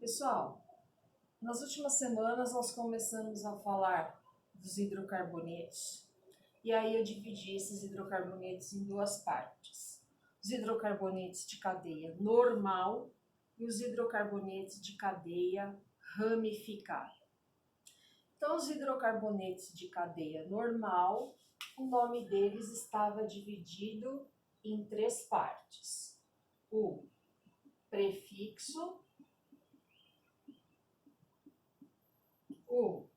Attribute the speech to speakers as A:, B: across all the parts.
A: Pessoal, nas últimas semanas nós começamos a falar dos hidrocarbonetos e aí eu dividi esses hidrocarbonetos em duas partes. Os hidrocarbonetos de cadeia normal e os hidrocarbonetos de cadeia ramificada. Então, os hidrocarbonetos de cadeia normal, o nome deles estava dividido em três partes: o prefixo, o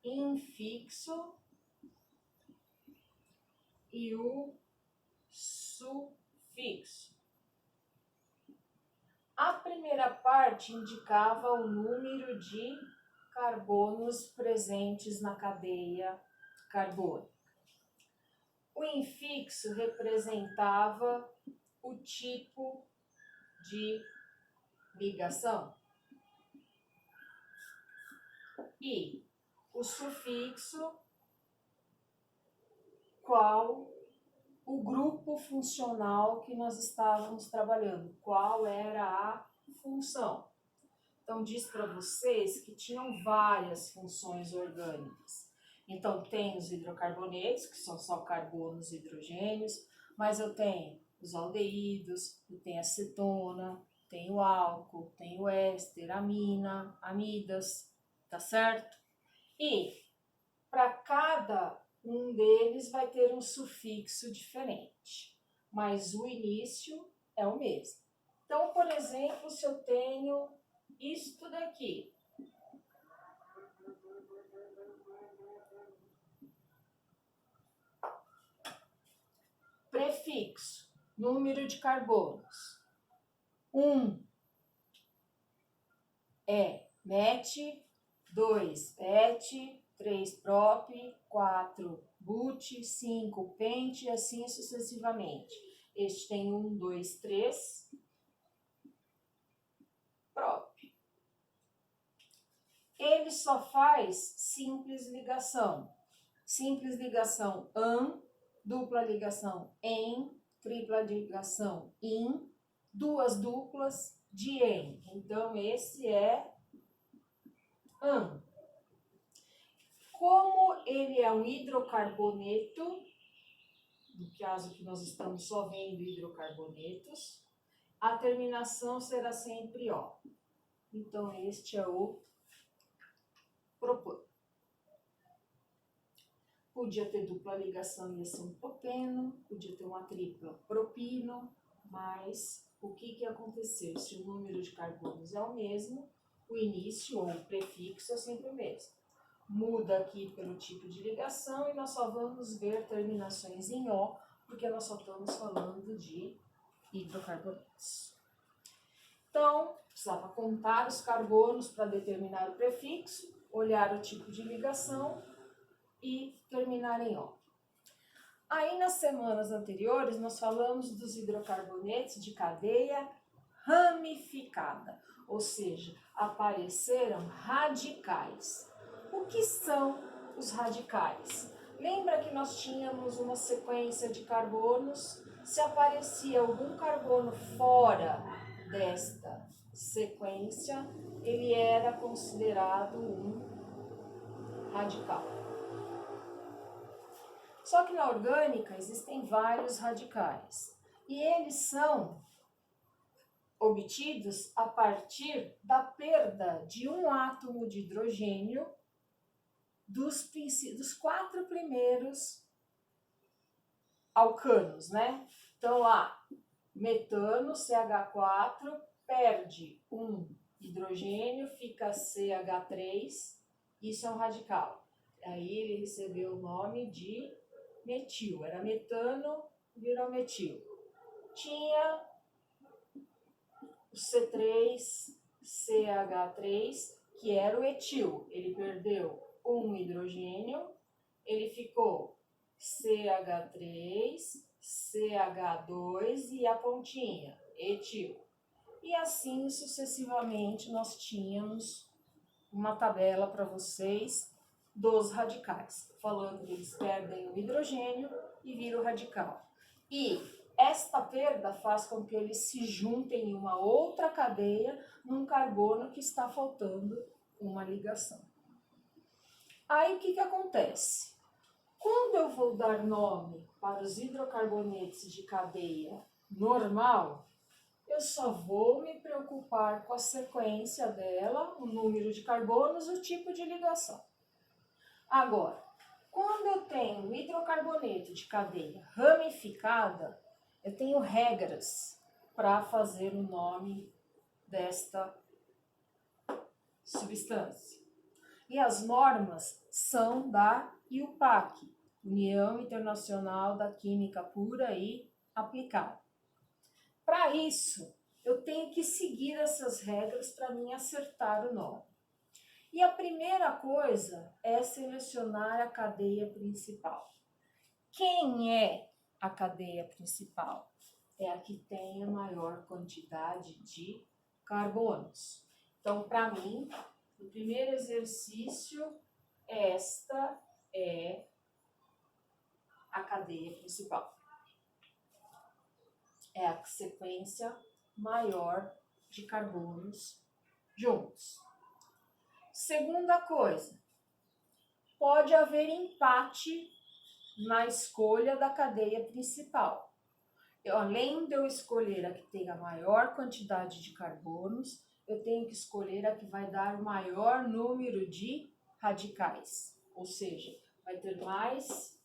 A: infixo e o sufixo. A primeira parte indicava o número de carbonos presentes na cadeia carbônica. O infixo representava o tipo de ligação. E o sufixo, qual o grupo funcional que nós estávamos trabalhando, qual era a função. Então, diz para vocês que tinham várias funções orgânicas. Então, tem os hidrocarbonetos, que são só carbonos e hidrogênios, mas eu tenho os aldeídos, eu tenho acetona, tenho álcool, tenho éster, amina, amidas, tá certo? E para cada um deles vai ter um sufixo diferente, mas o início é o mesmo. Então, por exemplo, se eu tenho isto daqui, prefixo, número de carbonos, 1 é met, 2 pet, 3 prop, 4 but, 5 pent e assim sucessivamente. Este tem 1, 2, 3 prop. Ele só faz simples ligação. Simples ligação an, dupla ligação em, tripla ligação in, duas duplas de en. Então, esse é an. Como ele é um hidrocarboneto, no caso que nós estamos só vendo hidrocarbonetos, a terminação será sempre O. Então, este é o propano. Podia ter dupla ligação, ia ser um propeno, podia ter uma tripla propino, mas o que aconteceu? Se o número de carbonos é o mesmo, o início ou o prefixo é sempre o mesmo. Muda aqui pelo tipo de ligação e nós só vamos ver terminações em O, porque nós só estamos falando de hidrocarbonetos. Então, precisava contar os carbonos para determinar o prefixo, olhar o tipo de ligação e terminar em O. Aí, nas semanas anteriores, nós falamos dos hidrocarbonetos de cadeia ramificada, ou seja, apareceram radicais. O que são os radicais? Lembra que nós tínhamos uma sequência de carbonos? Se aparecia algum carbono fora desta sequência, ele era considerado um radical. Só que na orgânica existem vários radicais e eles são obtidos a partir da perda de um átomo de hidrogênio dos 4 primeiros alcanos, né? Então, lá, metano, CH4, perde um hidrogênio, fica CH3, isso é um radical. Aí ele recebeu o nome de metil, era metano, virou metil. Tinha o C3CH3, que era o etil, ele perdeu um hidrogênio, ele ficou CH3, CH2 e a pontinha, etil. E assim sucessivamente nós tínhamos uma tabela para vocês dos radicais, falando que eles perdem o hidrogênio e viram radical. E esta perda faz com que eles se juntem em uma outra cadeia, num carbono que está faltando uma ligação. Aí o que acontece? Quando eu vou dar nome para os hidrocarbonetos de cadeia normal, eu só vou me preocupar com a sequência dela, o número de carbonos, o tipo de ligação. Agora, quando eu tenho hidrocarboneto de cadeia ramificada, eu tenho regras para fazer o nome desta substância. E as normas são da IUPAC, União Internacional da Química Pura e Aplicada. Para isso, eu tenho que seguir essas regras para mim acertar o nome. E a primeira coisa é selecionar a cadeia principal. Quem é a cadeia principal? É a que tem a maior quantidade de carbonos. Então, para mim, no primeiro exercício, esta é a cadeia principal. É a sequência maior de carbonos juntos. Segunda coisa, pode haver empate na escolha da cadeia principal. Além de eu escolher a que tem a maior quantidade de carbonos, eu tenho que escolher a que vai dar o maior número de radicais, ou seja, vai ter mais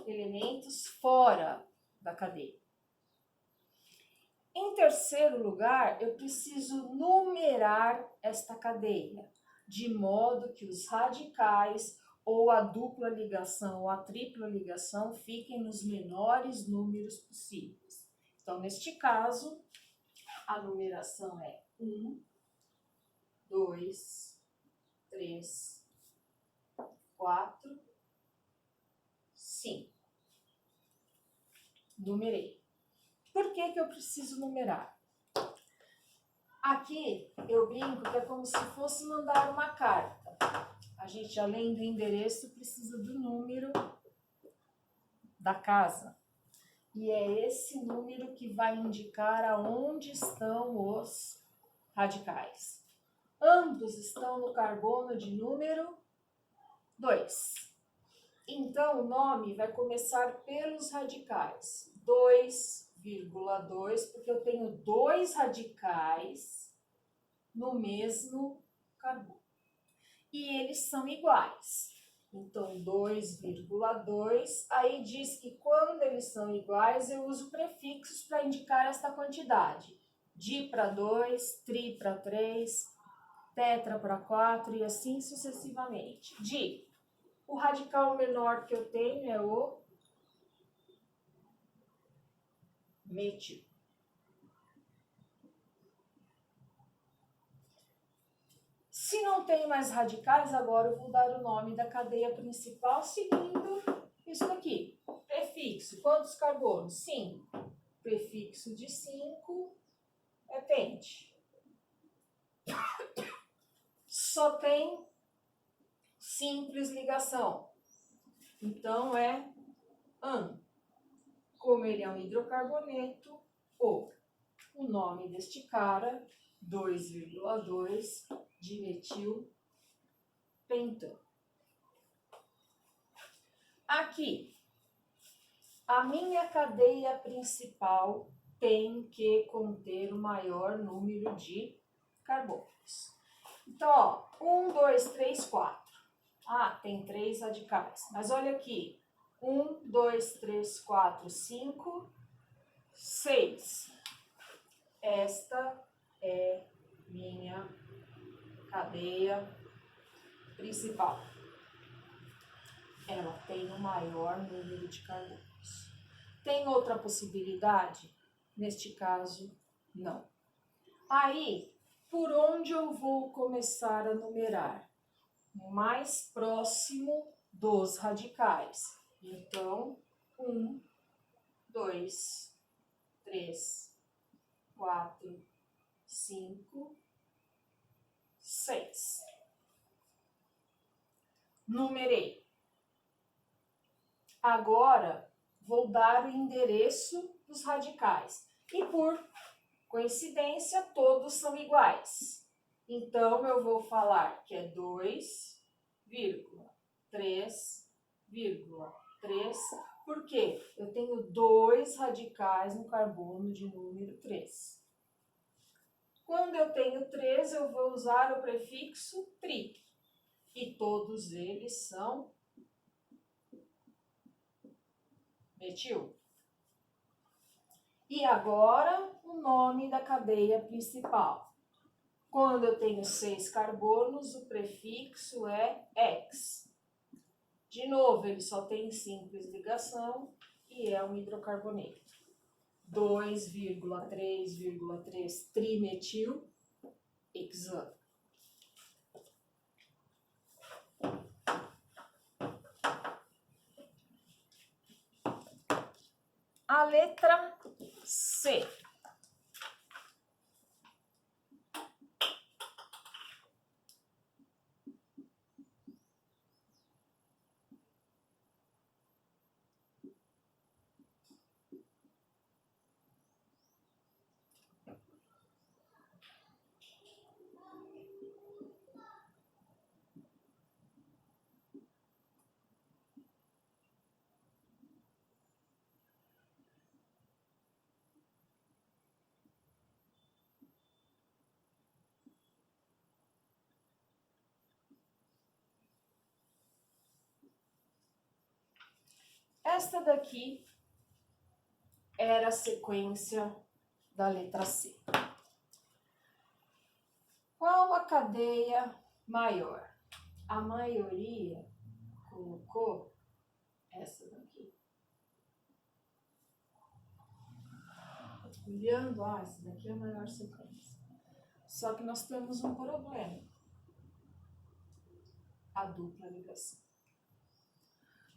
A: elementos fora da cadeia. Em terceiro lugar, eu preciso numerar esta cadeia, de modo que os radicais ou a dupla ligação ou a tripla ligação fiquem nos menores números possíveis. Então, neste caso, a numeração é 1, 2, 3, 4, 5. Numerei. Por que eu preciso numerar? Aqui eu brinco que é como se fosse mandar uma carta. A gente, além do endereço, precisa do número da casa. E é esse número que vai indicar aonde estão os radicais. Ambos estão no carbono de número 2. Então, o nome vai começar pelos radicais. 2,2, porque eu tenho 2 radicais no mesmo carbono. E eles são iguais. Então, 2,2, aí diz que quando eles são iguais, eu uso prefixos para indicar esta quantidade. Di para 2, tri para 3, tetra para 4 e assim sucessivamente. Di, o radical menor que eu tenho é o metil. Se não tem mais radicais, agora eu vou dar o nome da cadeia principal seguindo isso aqui. Prefixo, quantos carbonos? 5. Prefixo de 5 é pente. Só tem simples ligação. Então é AN. Como ele é um hidrocarboneto, o nome deste cara, 2,2 dimetilpentano. Aqui, a minha cadeia principal tem que conter o maior número de carbonos. Então, ó, 1, 2, 3, 4. Ah, tem 3 radicais. Mas olha aqui, 1, 2, 3, 4, 5, 6. Esta é minha cadeia principal. Ela tem o maior número de carbonos. Tem outra possibilidade? Neste caso, não. Aí, por onde eu vou começar a numerar? Mais próximo dos radicais. Então, 1, 2, 3, 4, 5, 6. Numerei. Agora, vou dar o endereço dos radicais. E por coincidência, todos são iguais. Então, eu vou falar que é 2,3,3. Por quê? Eu tenho 2 radicais no carbono de número 3. Quando eu tenho 3, eu vou usar o prefixo tri. E todos eles são metil. E agora, o nome da cadeia principal. Quando eu tenho 6 carbonos, o prefixo é X. De novo, ele só tem simples ligação e é um hidrocarboneto. 2,3,3 trimetil hexano. A letra C. Esta daqui era a sequência da letra C. Qual a cadeia maior? A maioria colocou essa daqui. Olhando, essa daqui é a maior sequência. Só que nós temos um problema. A dupla ligação.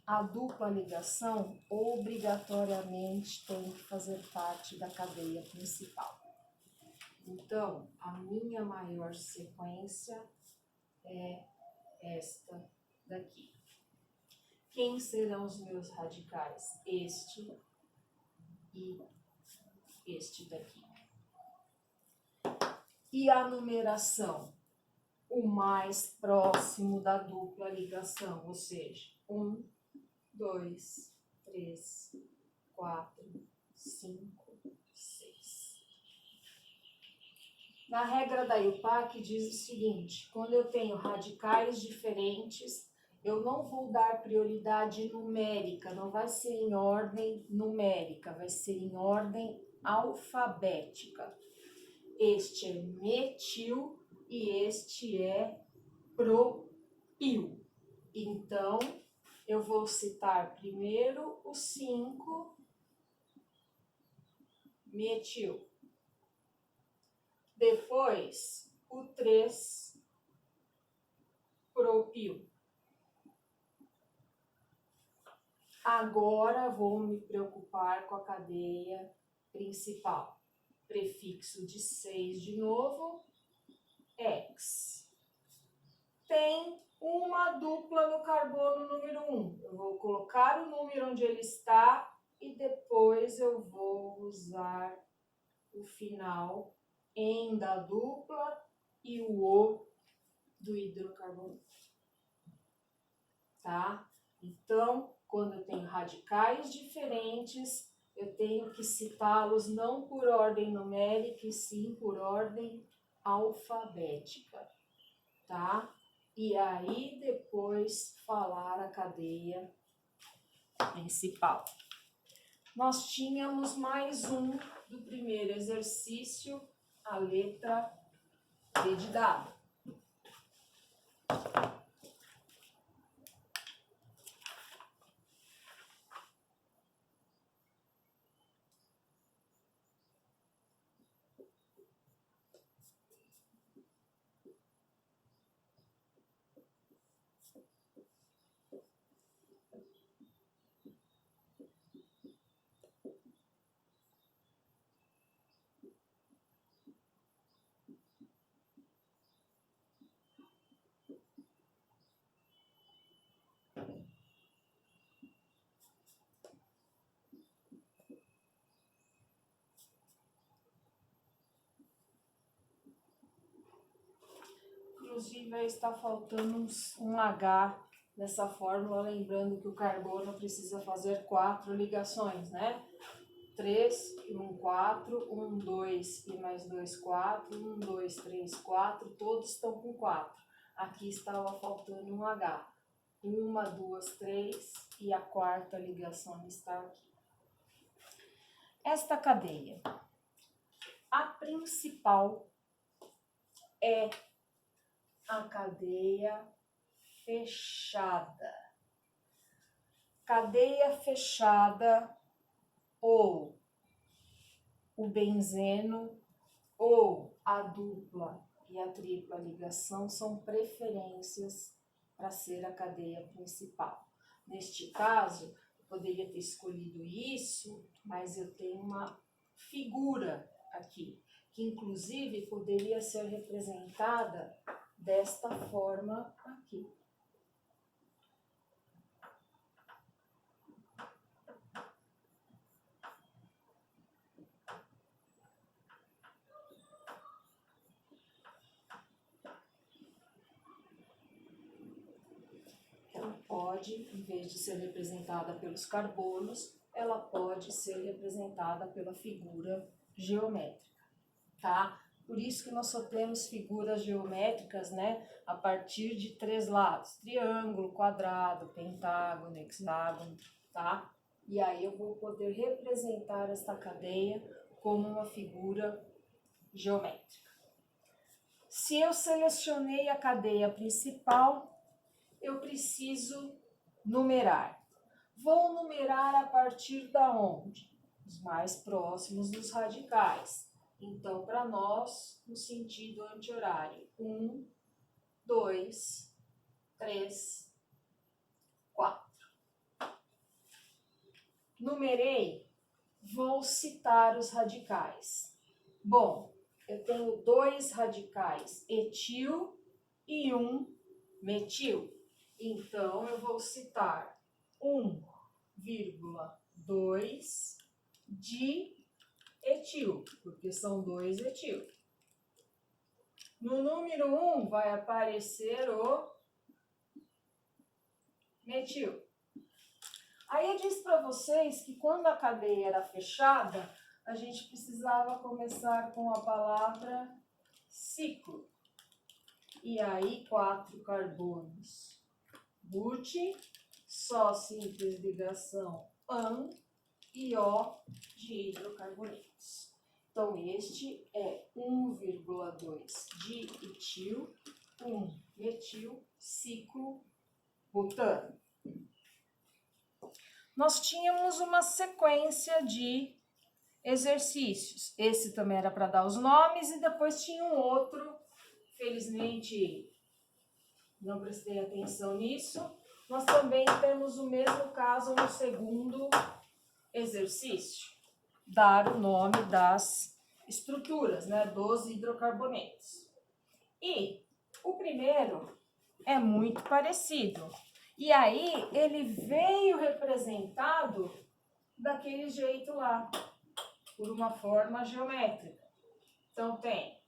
A: A dupla ligação obrigatoriamente tem que fazer parte da cadeia principal. Então, a minha maior sequência é esta daqui. Quem serão os meus radicais? Este e este daqui. E a numeração? O mais próximo da dupla ligação, ou seja, 1, 2, 3, 4, 5, 6. Na regra da IUPAC diz o seguinte: quando eu tenho radicais diferentes, eu não vou dar prioridade numérica, não vai ser em ordem numérica, vai ser em ordem alfabética. Este é metil e este é propil. Então, eu vou citar primeiro o 5, metil. Depois, o 3, propil. Agora, vou me preocupar com a cadeia principal. Prefixo de 6 de novo, X. Tem uma dupla no carbono número 1. Eu vou colocar o número onde ele está e depois eu vou usar o final em da dupla e o O do hidrocarbono. Tá? Então, quando eu tenho radicais diferentes, eu tenho que citá-los não por ordem numérica, e sim por ordem alfabética. Tá? E aí, depois, falar a cadeia principal. Nós tínhamos mais um do primeiro exercício, a letra D de dado. inclusive vai estar faltando um H nessa fórmula, lembrando que o carbono precisa fazer 4 ligações, né? 3, 1, 4, 1, 2 e mais 2, 4, 1, 2, 3, 4, todos estão com 4. Aqui estava faltando um H. 1, 2, 3 e a quarta ligação está aqui. Esta cadeia, a principal é a cadeia fechada. Cadeia fechada ou o benzeno ou a dupla e a tripla ligação são preferências para ser a cadeia principal. Neste caso, eu poderia ter escolhido isso, mas eu tenho uma figura aqui, que inclusive poderia ser representada desta forma aqui. Pode, em vez de ser representada pelos carbonos, ela pode ser representada pela figura geométrica, tá? Por isso que nós só temos figuras geométricas, né, a partir de 3 lados: triângulo, quadrado, pentágono, hexágono, tá? E aí eu vou poder representar esta cadeia como uma figura geométrica. Se eu selecionei a cadeia principal, eu preciso numerar. Vou numerar a partir da onde? Os mais próximos dos radicais. Então, para nós, no sentido anti-horário: 1, 2, 3, 4. Numerei, vou citar os radicais. Bom, eu tenho 2 radicais etil e 1 metil. Então, eu vou citar 1,2 de etil, porque são 2 etil. No número 1 vai aparecer o metil. Aí eu disse para vocês que quando a cadeia era fechada, a gente precisava começar com a palavra ciclo. E aí 4 carbonos. But, só simples ligação AN e O de hidrocarbonetos. Então, este é 1,2 de etil, 1 metil, ciclo butano. Nós tínhamos uma sequência de exercícios. Esse também era para dar os nomes e depois tinha um outro, felizmente não prestei atenção nisso. Nós também temos o mesmo caso no segundo exercício, dar o nome das estruturas, né, dos hidrocarbonetos. E o primeiro é muito parecido. E aí ele veio representado daquele jeito lá, por uma forma geométrica. Então tem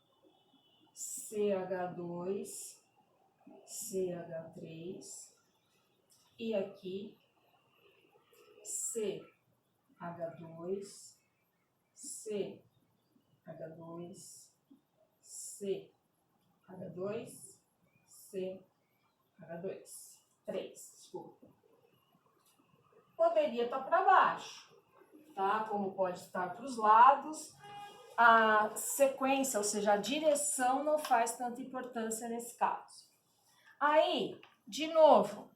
A: CH2, CH3 e aqui CH2, CH2, CH2, CH2. 3, desculpa. Poderia estar para baixo, tá? Como pode estar para os lados. A sequência, ou seja, a direção não faz tanta importância nesse caso. Aí, de novo,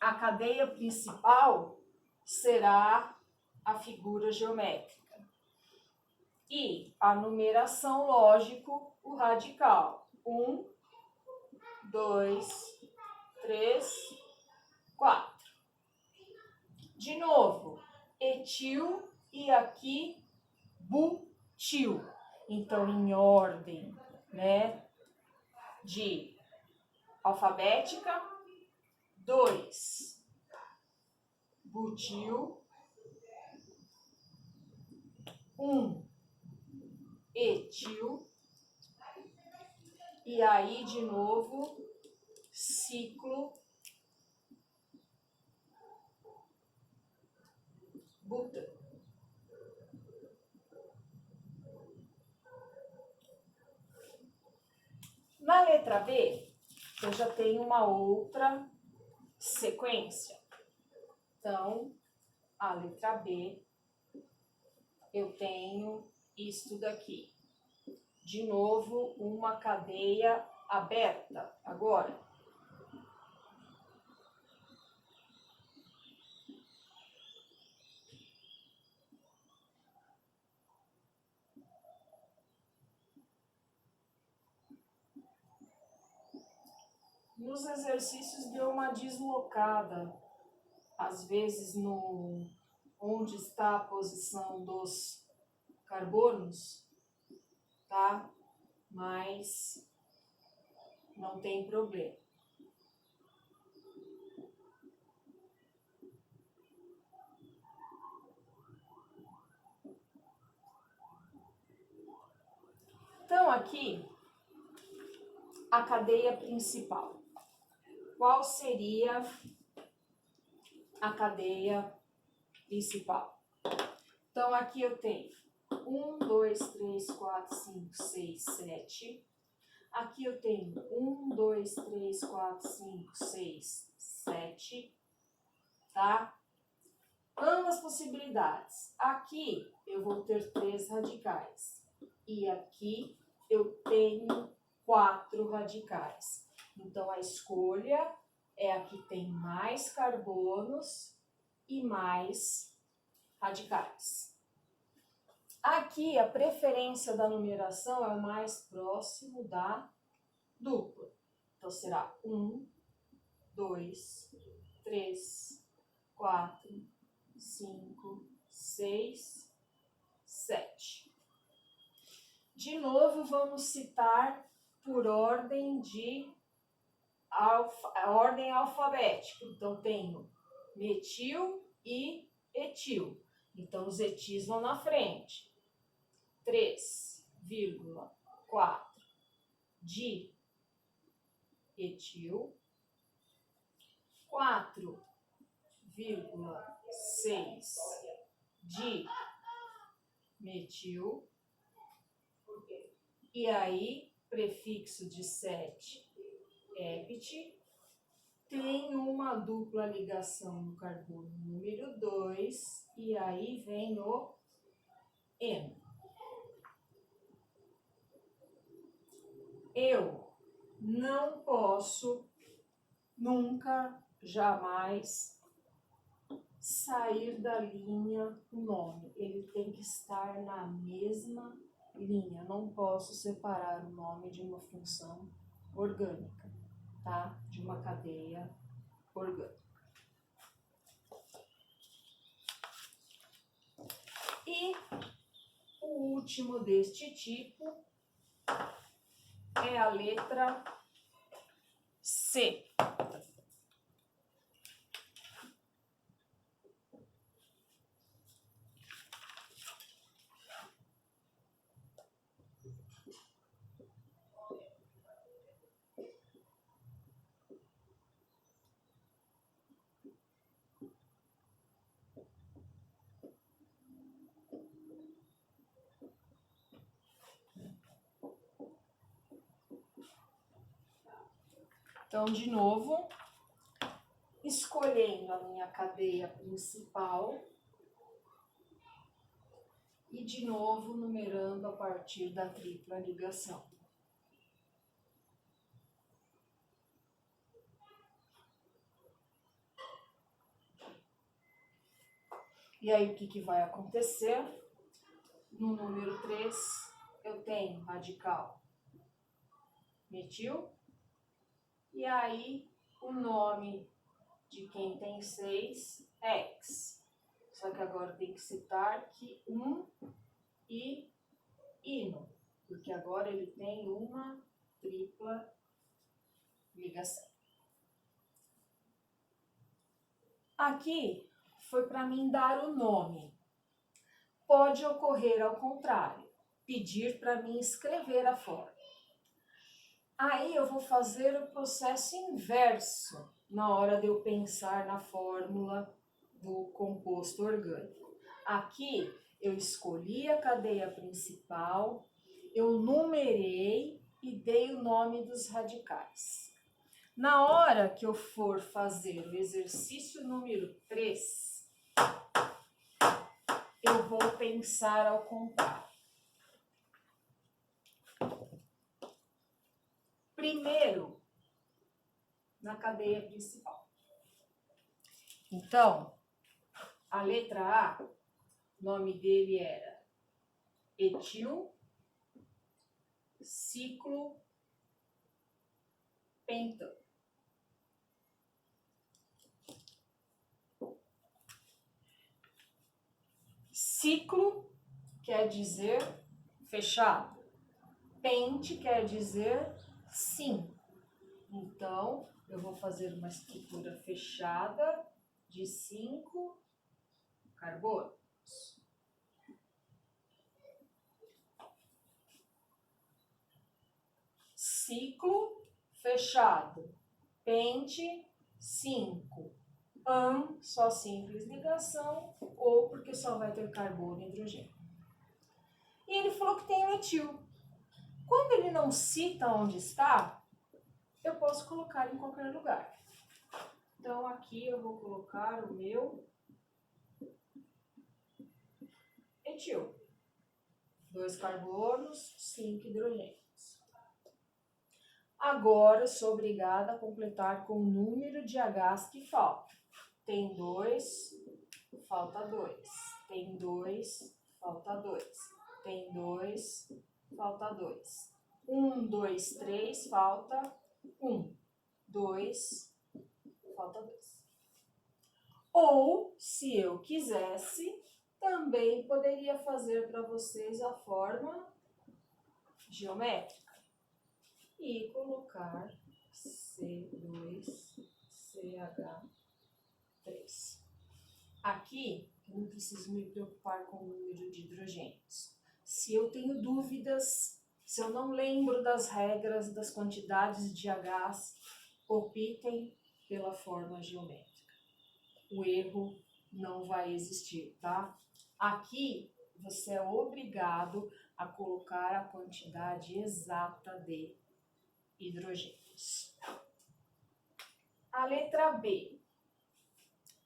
A: a cadeia principal será a figura geométrica. E a numeração, lógico, o radical. 1, 2, 3, 4. De novo, etil e aqui butil. Então, em ordem, né, de alfabética, 2 butil, 1 etil E aí, de novo, ciclo butano. Na letra B, eu já tenho uma outra sequência. Então, a letra B, eu tenho isto daqui. De novo, uma cadeia aberta. Agora, nos exercícios deu uma deslocada, às vezes no onde está a posição dos carbonos, tá? Mas não tem problema. Então, aqui, a cadeia principal. Qual seria a cadeia principal? Então, aqui eu tenho 1, 2, 3, 4, 5, 6, 7. Aqui eu tenho 1, 2, 3, 4, 5, 6, 7. Tá? Ambas possibilidades. Aqui eu vou ter 3 radicais. E aqui eu tenho 4 radicais. Então, a escolha é a que tem mais carbonos e mais radicais. Aqui, a preferência da numeração é o mais próximo da dupla. Então, será 1, 2, 3, 4, 5, 6, 7. De novo, vamos citar por ordem ordem alfabética. Então, tenho metil e etil. Então, os etis vão na frente. 3,4 de etil, 4,6 de metil, e aí, prefixo de 7, epit, tem uma dupla ligação no carbono número 2, e aí vem o eno. Eu não posso nunca, jamais sair da linha o nome. Ele tem que estar na mesma linha. Não posso separar o nome de uma função orgânica, tá? De uma cadeia orgânica. E o último deste tipo é a letra C. Então, de novo, escolhendo a minha cadeia principal e, de novo, numerando a partir da tripla ligação. E aí, o que vai acontecer? No número 3, eu tenho radical metil, e aí o nome de quem tem 6 é X. Só que agora tem que citar que e ino, porque agora ele tem uma tripla ligação. Aqui foi para mim dar o nome. Pode ocorrer ao contrário, pedir para mim escrever a forma. Aí eu vou fazer o processo inverso na hora de eu pensar na fórmula do composto orgânico. Aqui eu escolhi a cadeia principal, eu numerei e dei o nome dos radicais. Na hora que eu for fazer o exercício número 3, eu vou pensar ao contrário. Primeiro, na cadeia principal. Então, a letra A, o nome dele era etil ciclo pentano. Ciclo quer dizer fechado. Pente quer dizer sim. Então, eu vou fazer uma estrutura fechada de 5 carbonos. Ciclo fechado. Pente 5. Só simples ligação, ou porque só vai ter carbono e hidrogênio. E ele falou que tem o etil. Quando ele não cita onde está, eu posso colocar em qualquer lugar. Então, aqui eu vou colocar o meu etil. 2 carbonos, 5 hidrogênios. Agora, eu sou obrigada a completar com o número de Hs que falta. Tem 2, falta 2. Tem 2, falta 2. Tem 2, falta 2. 1, 2, 3, falta 1. 2, falta 2. Ou, se eu quisesse, também poderia fazer para vocês a forma geométrica e colocar C2CH3. Aqui, eu não preciso me preocupar com o número de hidrogênios. Se eu tenho dúvidas, se eu não lembro das regras, das quantidades de Hs, optem pela forma geométrica. O erro não vai existir, tá? Aqui, você é obrigado a colocar a quantidade exata de hidrogênios. A letra B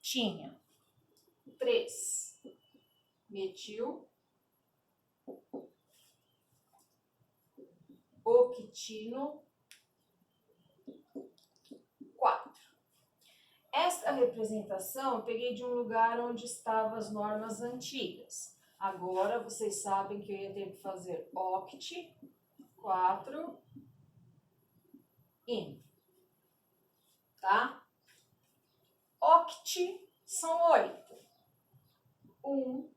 A: tinha 3 metil, octino, 4. Esta representação eu peguei de um lugar onde estavam as normas antigas. Agora vocês sabem que eu ia ter que fazer oct, 4, in. Tá? Oct são 8. 1,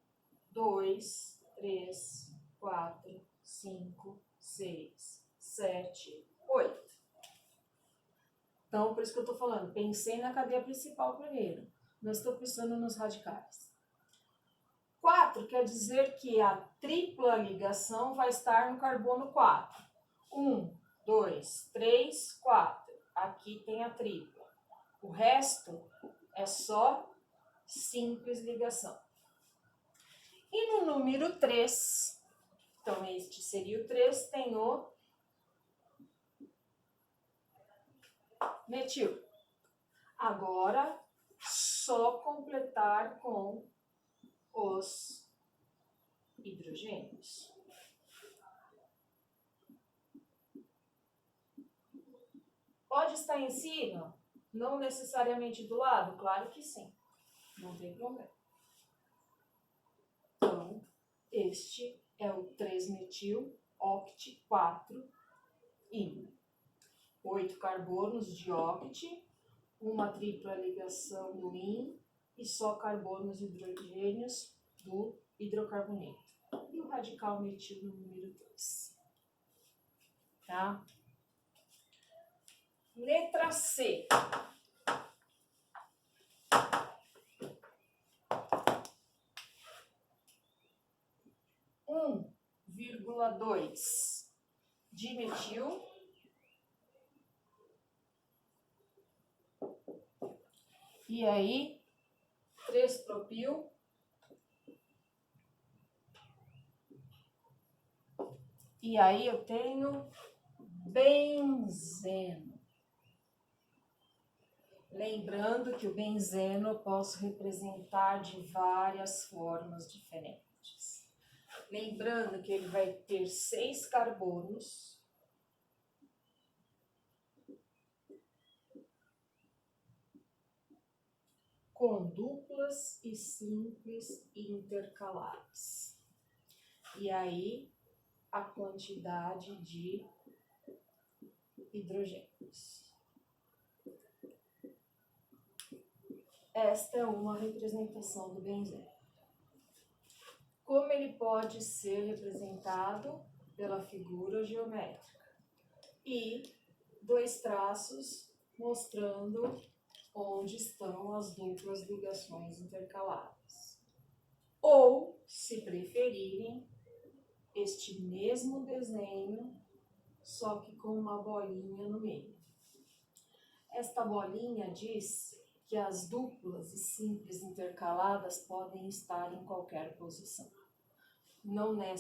A: 2, 3, 4, 5, 6, 7, 8. Então, por isso que eu estou falando, pensei na cadeia principal primeiro. Não estou pensando nos radicais. 4 quer dizer que a tripla ligação vai estar no carbono 4. 1, 2, 3, 4. Aqui tem a tripla. O resto é só simples ligação. E no número 3, então este seria o 3, tem o metil. Agora, só completar com os hidrogênios. Pode estar em cima? Não necessariamente do lado? Claro que sim. Não tem problema. Então, este é o 3-metil oct 4 in. 8 carbonos de oct, uma tripla ligação do in e só carbonos e hidrogênios do hidrocarboneto. E o radical metil no número 2. Tá? Letra C. 1,2 dimetil E aí, 3-propil. E aí eu tenho benzeno. Lembrando que o benzeno eu posso representar de várias formas diferentes. Lembrando que ele vai ter 6 carbonos. Com duplas e simples intercaladas. E aí, a quantidade de hidrogênios. Esta é uma representação do benzeno. Como ele pode ser representado? Pela figura geométrica. E 2 traços mostrando onde estão as duplas ligações intercaladas. Ou, se preferirem, este mesmo desenho, só que com uma bolinha no meio. Esta bolinha diz que as duplas e simples intercaladas podem estar em qualquer posição. Não